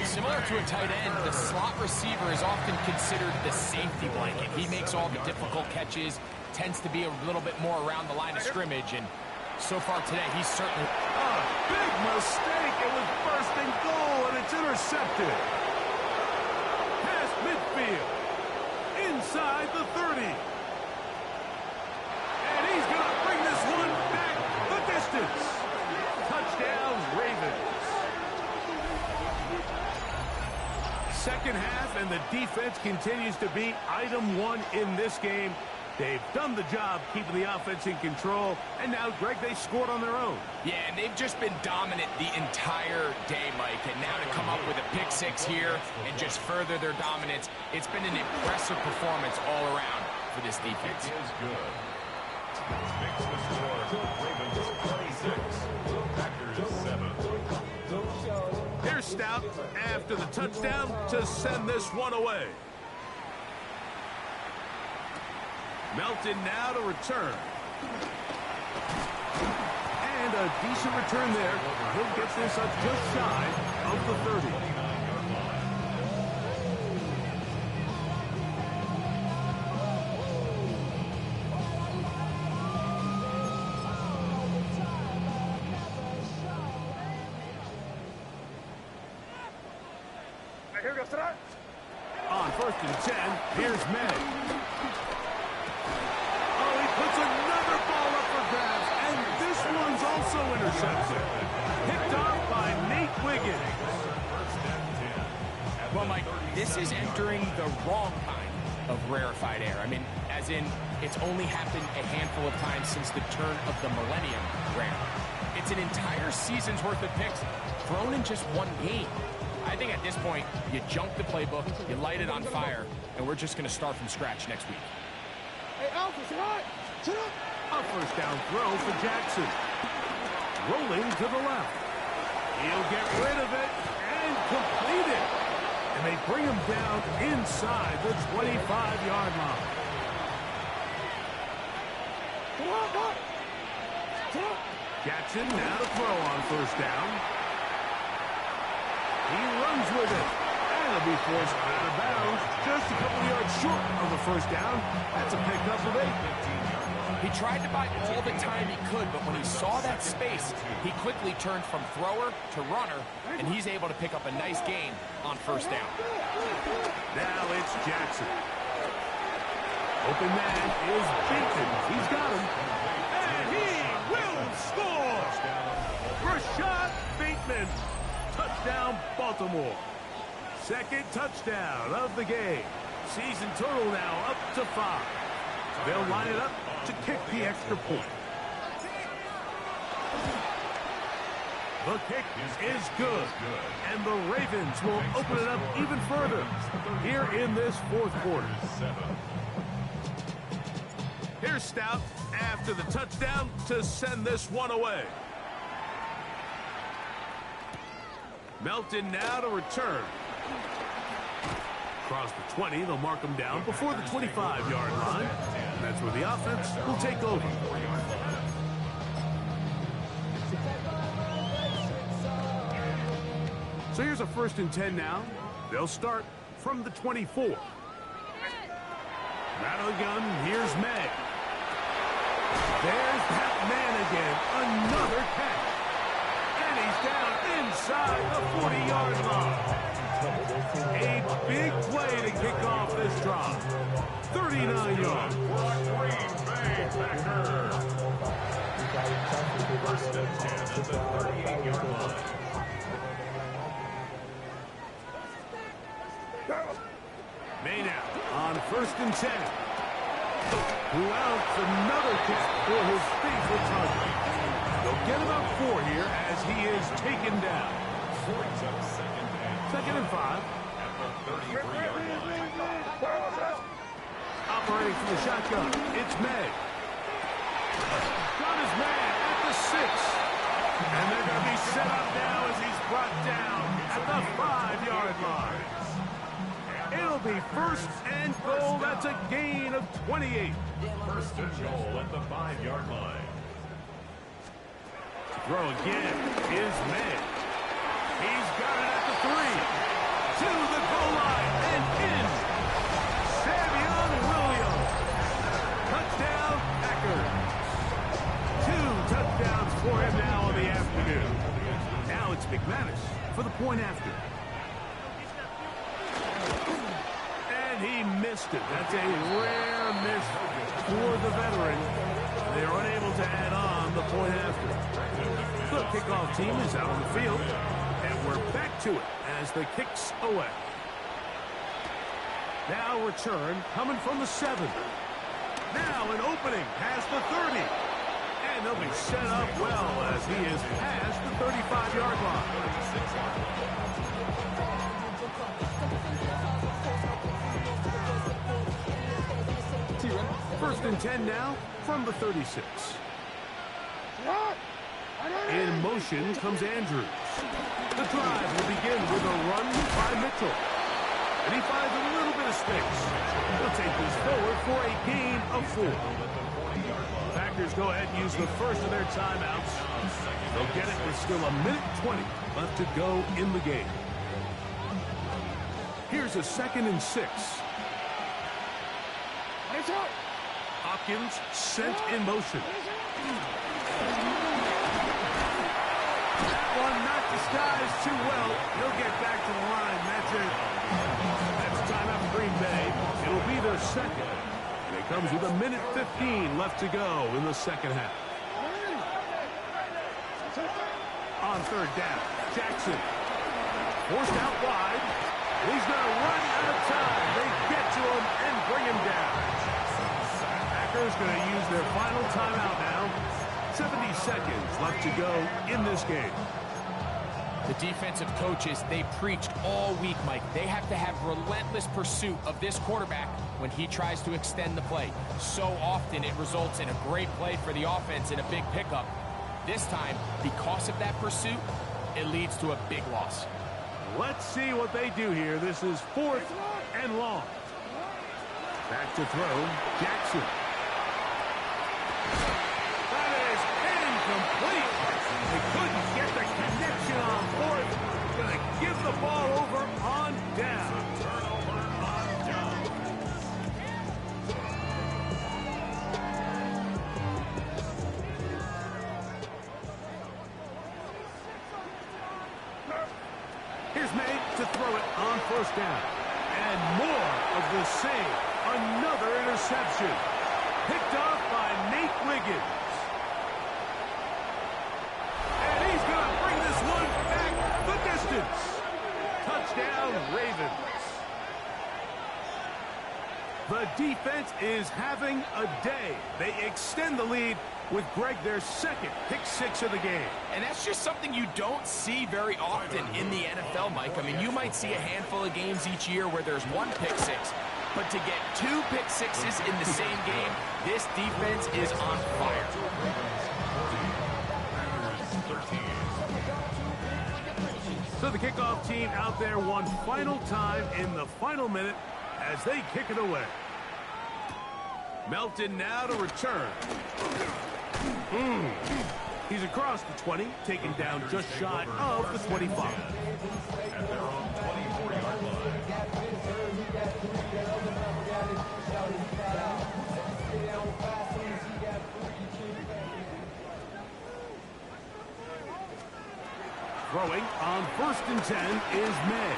Similar to a tight end, the slot receiver is often considered the safety blanket. He makes all the difficult catches, tends to be a little bit more around the line of scrimmage, and so far today, he's certainly... A big mistake. It was 1st and goal, and it's intercepted. Past midfield. Inside the 30. And he's going to bring this one back the distance. Touchdown, Ravens. 2nd half, and the defense continues to be item 1 in this game. They've done the job keeping the offense in control, and now, Greg, they scored on their own. Yeah, and they've just been dominant the entire day, Mike. And now to come up with a pick six here and just further their dominance, it's been an impressive performance all around for this defense. It is good. Makes the score. Ravens 26, Packers 7. Here's Stout after the touchdown to send this one away. Melton now to return. And a decent return there. He'll get this up just shy of the 30. On 1st and 10, here's May. Oh, he puts another ball up for grabs, and this one's also intercepted. Picked off by Nate Wiggins. Well, Mike, this is entering the wrong kind of rarefied air. I mean, as in, it's only happened a handful of times since the turn of the millennium era. It's an entire season's worth of picks thrown in just one game. I think at this point, you jump the playbook, you light it on fire, and we're just going to start from scratch next week. Hey, Alpha, a first down throw for Jackson. Rolling to the left. He'll get rid of it and complete it. And they bring him down inside the 25-yard line. Jackson now to throw on first down. He runs with it. And he'll be forced out of bounds just a couple yards short of the first down. That's a pickup of 8. He tried to buy all the time he could, but when he saw that space, he quickly turned from thrower to runner, and he's able to pick up a nice gain on first down. Now it's Jackson. Open man is Bateman. He's got him. And he will score! Rashad Bateman. Touchdown, Baltimore. Second touchdown of the game. Season total now up to 5. They'll line it up to kick the extra point. The kick is good. And the Ravens will open it up even further here in this fourth quarter. Here's Stout after the touchdown to send this one away. Melton now to return. Across the 20, they'll mark him down before the 25-yard line. And that's where the offense will take over. So here's a 1st and 10 now. They'll start from the 24. Out of the gun, here's May. There's that man again. Another catch. And he's down inside the 40-yard line. A big play to kick off this drive. 39 yards. Green Bay Packers. 1st and 10 at the 38-yard line. May now on 1st and 10. Who outs another kick for his favorite target. They'll get about 4 here as he is taken down. 2nd and 5. Operating from the shotgun, it's May. Got his man at the 6. And they're going to be set up now as he's brought down at the 5-yard line. It'll be 1st and goal. That's a gain of 28. 1st and goal at the 5-yard line. Throw again is May. He's got it at the 3. To the goal line and in. Savion Williams. Touchdown, Packers. 2 touchdowns for him now in the afternoon. Now it's McManus for the point after. And he missed it. That's a rare miss for the veteran. They're unable to add on the point after. The kickoff team is out on the field. And we're back to it as the kick's away. Now return coming from the 7. Now an opening past the 30. And they'll be set up well as he is past the 35-yard line. First and 10 now from the 36. In motion comes Andrews. The drive will begin with a run by Mitchell. And he finds a little bit of space. He'll take this forward for a gain of 4. Packers go ahead and use the first of their timeouts. They'll get it with still a minute 20 left to go in the game. Here's a 2nd and 6. Hopkins sent in motion. That one not disguised too well. He'll get back to the line. That's it. That's timeout for Green Bay. It'll be their second. And it comes with a minute 15 left to go in the second half. On third down, Jackson. Forced out wide. He's going to run out of time. They get to him and bring him down. Packers going to use their final timeout now. 70 seconds left to go in this game. The defensive coaches, they preached all week, Mike. They have to have relentless pursuit of this quarterback when he tries to extend the play. So often it results in a great play for the offense and a big pickup. This time, because of that pursuit, it leads to a big loss. Let's see what they do here. This is 4th and long. Back to throw, Jackson. That is incomplete. They couldn't get the connection on 4th. Going to give the ball over on down. Turnover on down. Here's May to throw it on 1st down. And more of the same. Another interception. Picked off by Nate Wiggins. And he's going to bring this one back the distance. Touchdown, Ravens. The defense is having a day. They extend the lead with Greg their 2nd pick 6 of the game. And that's just something you don't see very often in the NFL, Mike. I mean, you might see a handful of games each year where there's 1 pick 6. But to get 2 pick 6s in the same game, this defense is on fire. So the kickoff team out there one final time in the final minute as they kick it away. Melton now to return. He's across the 20, taken down just shy of the 25. At their own 24-yard line. Throwing on 1st and 10 is May.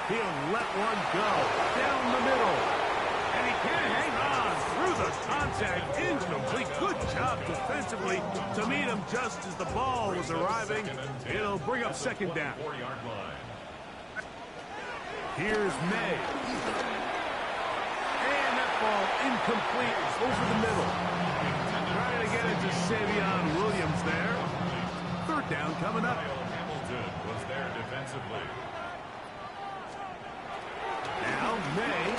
He'll let one go down the middle. And he can't hang on through the contact. Incomplete. Good job defensively to meet him just as the ball was arriving. It'll bring up 2nd down. Here's May. And that ball incomplete over the middle. Trying to get it to Savion Williams there. 3rd down coming up. Was there defensively. Now May.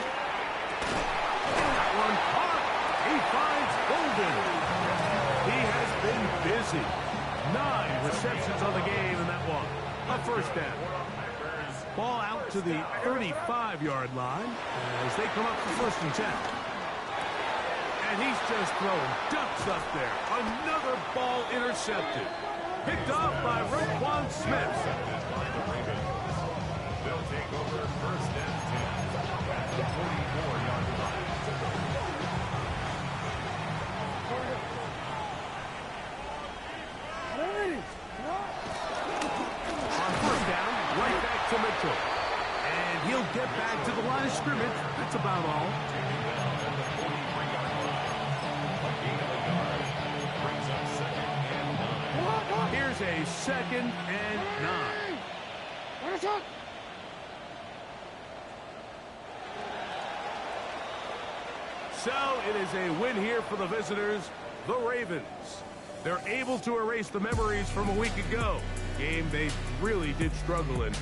That one caught. He finds Golden. He has been busy. 9 receptions on the game in that one. A 1st down. Ball out to the 35-yard line as they come up for 1st and 10. And he's just throwing ducks up there. Another ball intercepted. Picked off by Roquan Smith. They'll take over 1st and 10 at the 44-yard line. On 1st down, right back to Mitchell. And he'll get back to the line of scrimmage. That's about all. Here's a 2nd and 9. So it is a win here for the visitors, the Ravens. They're able to erase the memories from a week ago. Game they really did struggle in.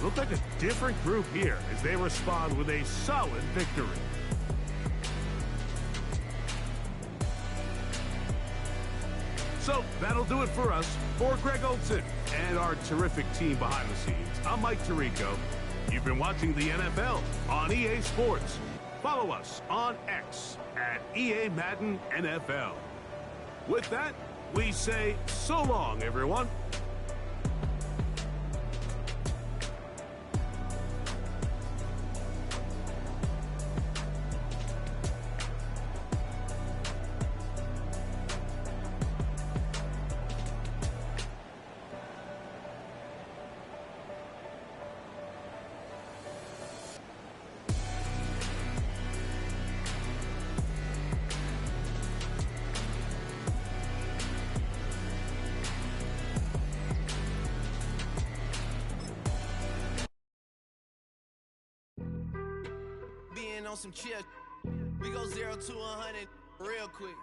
Look like a different group here as they respond with a solid victory. So that'll do it for us. For Greg Olson and our terrific team behind the scenes, I'm Mike Tirico. You've been watching the NFL on EA Sports. Follow us on X at EA Madden NFL. With that, we say so long, everyone. On some chill, we go 0 to 100 real quick.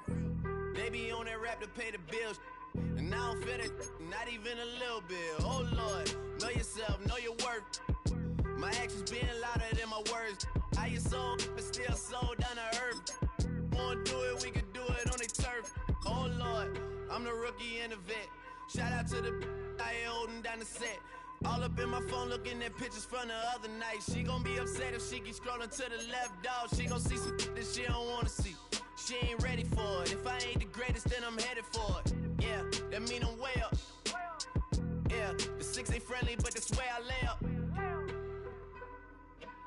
They be on that rap to pay the bills, and I don't feel it, not even a little bit. Oh Lord, know yourself, know your worth. My actions being louder than my words. How you sold, but still sold down to earth. Wanna do it, we can do it on the turf. Oh Lord, I'm the rookie and the vet. Shout out to the I ain't holding down the set. All up in my phone looking at pictures from the other night. She gon' be upset if she keep scrolling to the left, dog. She gon' see some that she don't wanna see. She ain't ready for it. If I ain't the greatest, then I'm headed for it. Yeah, that mean I'm way up. Yeah, the 6 ain't friendly, but that's where I lay up.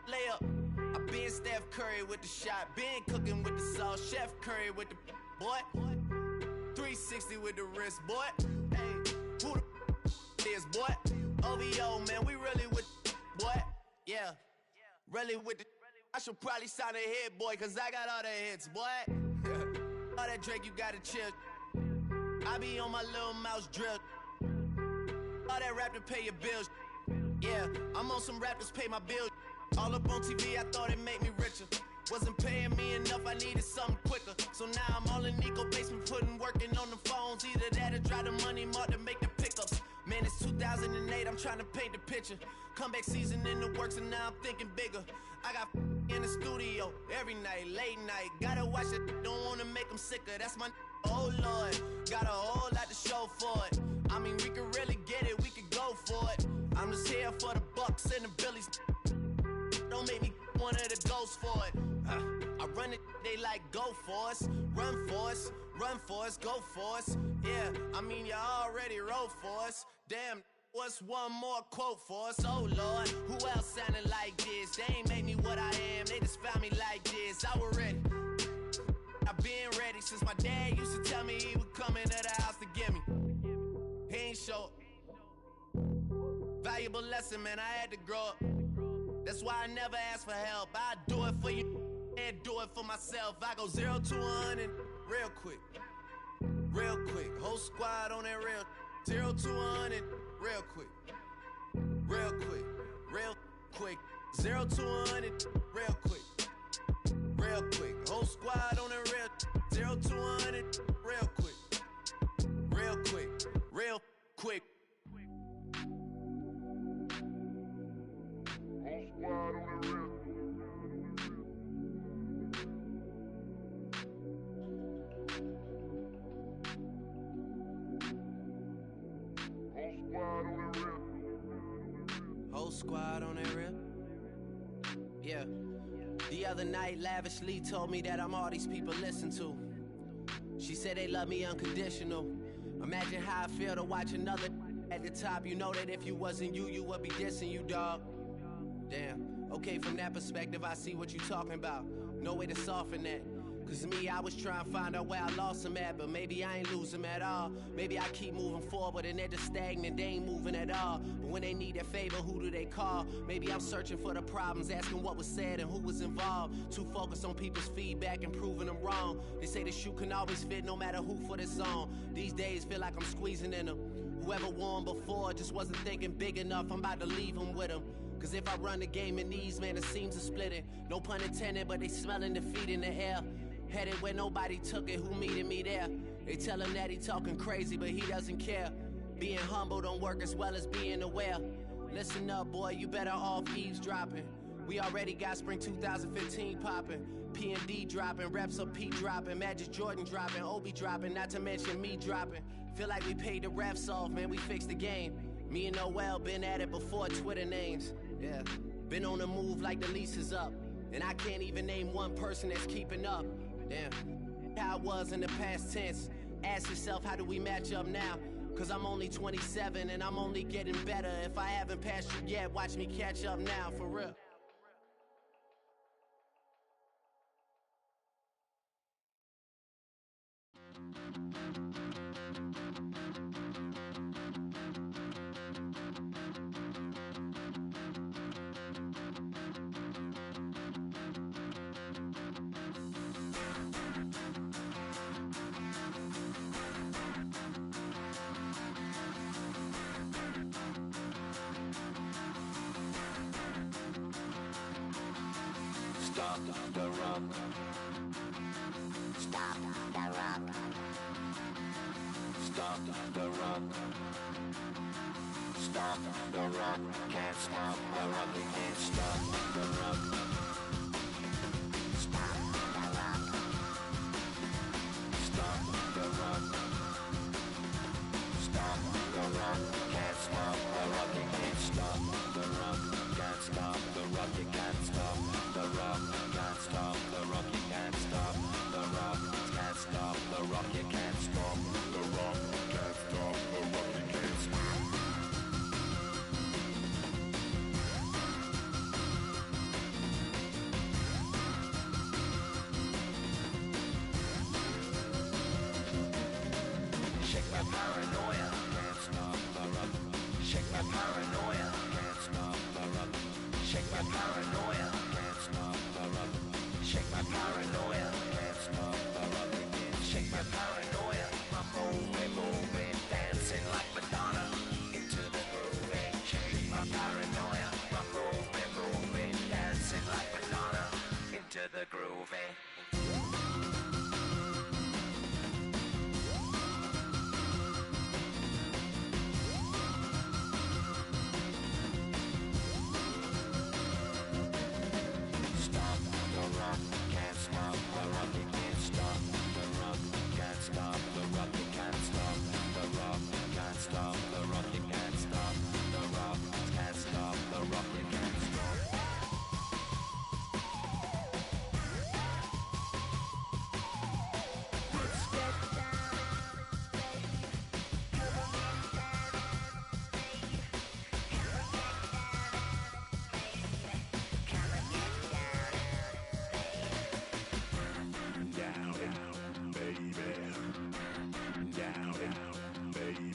Lay up. I been Steph Curry with the shot. Been cooking with the sauce. Chef Curry with the boy. 360 with the wrist, boy. Hey, who the is, boy? OVO, man, we really with boy. Yeah, really with the. I should probably sign a hit, boy, cause I got all the hits, boy. All that Drake, you gotta chill. I be on my little mouse drill. All that rap to pay your bills. Yeah, I'm on some rappers pay my bills. All up on TV, I thought it made me richer. Wasn't paying me enough, I needed something quicker. So now I'm all in Nico basement, working on the phones. Either that or try the money mark to make the pickups. Man, it's 2008, I'm trying to paint the picture. Comeback season in the works, and now I'm thinking bigger. I got in the studio every night, late night. Gotta watch it, don't wanna make them sicker. That's my oh Lord, got a whole lot to show for it. I mean, we could really get it, we could go for it. I'm just here for the Bucks and the Billies. Don't make me one of the ghosts for it. I run it, they like go for us, run for us, run for us, go for us. Yeah, I mean you already wrote for us. Damn, what's one more quote for us? Oh Lord, who else sounded like this? They ain't made me what I am, they just found me like this. I was ready, I've been ready since my dad used to tell me he would come into the house to get me. He ain't show up. Valuable lesson, man, I had to grow up. That's why I never ask for help. I do it for you and do it for myself. I go 0 to 100 real quick. Real quick. Whole squad on that real. 0 to 100 real quick. Real quick. Real quick. 0 to 100 real quick. Real quick. Whole squad on that real. 0 to 100 real quick. Real quick. Real quick. Whole squad on that rip. Yeah. The other night, Lavishly told me that I'm all these people listen to. She said they love me unconditional. Imagine how I feel to watch another at the top. You know that if you wasn't you, you would be dissing you, dog. Damn. Okay, from that perspective, I see what you talking about. No way to soften that. Cause me, I was trying to find out where I lost them at, but maybe I ain't lose them at all. Maybe I keep moving forward and they're just stagnant, they ain't moving at all. But when they need a favor, who do they call? Maybe I'm searching for the problems, asking what was said and who was involved. Too focused on people's feedback and proving them wrong. They say the shoe can always fit no matter who for this song. These days feel like I'm squeezing in them. Whoever won before just wasn't thinking big enough, I'm about to leave them with them. Cause if I run the game in these, man, the seams are splitting. No pun intended, but they smelling defeat in the air. Headed where nobody took it, who meeted me there? They tell him that he talking crazy, but he doesn't care. Being humble don't work as well as being aware. Listen up, boy, you better off eavesdropping. We already got spring 2015 popping. P&D dropping, reps up P dropping, Magic Jordan dropping, Obi dropping, not to mention me dropping. Feel like we paid the refs off, man, we fixed the game. Me and Noel been at it before Twitter names. Yeah, been on the move like the lease is up. And I can't even name one person that's keeping up. Damn, how it was in the past tense. Ask yourself, how do we match up now? Cause I'm only 27 and I'm only getting better. If I haven't passed you yet, watch me catch up now, for real. Stop the run. Stop the run. Stop the run. Stop the run. Can't stop the run. You can't stop the run. Stop the run. Stop the run. Stop the run. Can't stop the run. You can't stop the run. Can't stop the run. You can't stop the run. Can't stop the rock. You can't stop the rock. Can't stop the rock. You can't stop the rock. Can't stop the rock. You can't stop. Shake my paranoia. Can't stop the rock. Shake my paranoia. Can't stop the rock. Shake my paranoia. Can't stop the rock. Shake my paranoia. Can't stop the rock. Shake my paranoia. I'm moving, dancing like Madonna into the groove. Shake my paranoia. I'm moving, dancing like Madonna into the groove. Can't stop the rock, you can't stop the rock. Can't stop the rock, you can't stop the rock. Can't stop the rock, you can't stop the rock. Can't stop the rock, you can't stop. Let's get down, baby. Come on, get down, baby. Come on, get down, baby. Down, down, baby.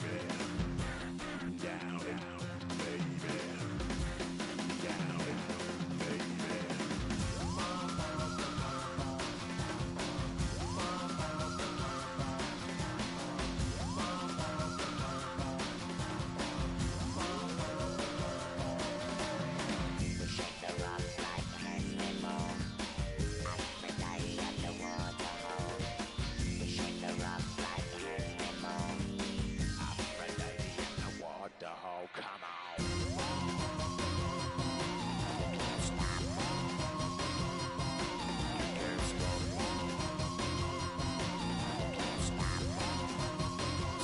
Down, down, baby. Down, down, baby. Shake the rock like Henry Moore. Aphrodite at the waterhole. Shake the rock like Henry Moore. Aphrodite at the waterhole. Come on. You can't stop. You can't stop. You can't stop.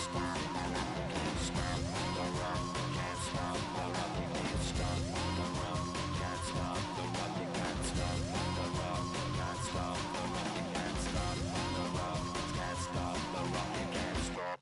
Stop the rock. You can't stop the rock. Can't stop the rock. You can't stop the rock. Can't stop the rock. You can't stop the rock. Can't stop the rock. You can't stop the rock. Can't stop the rock. You can't stop.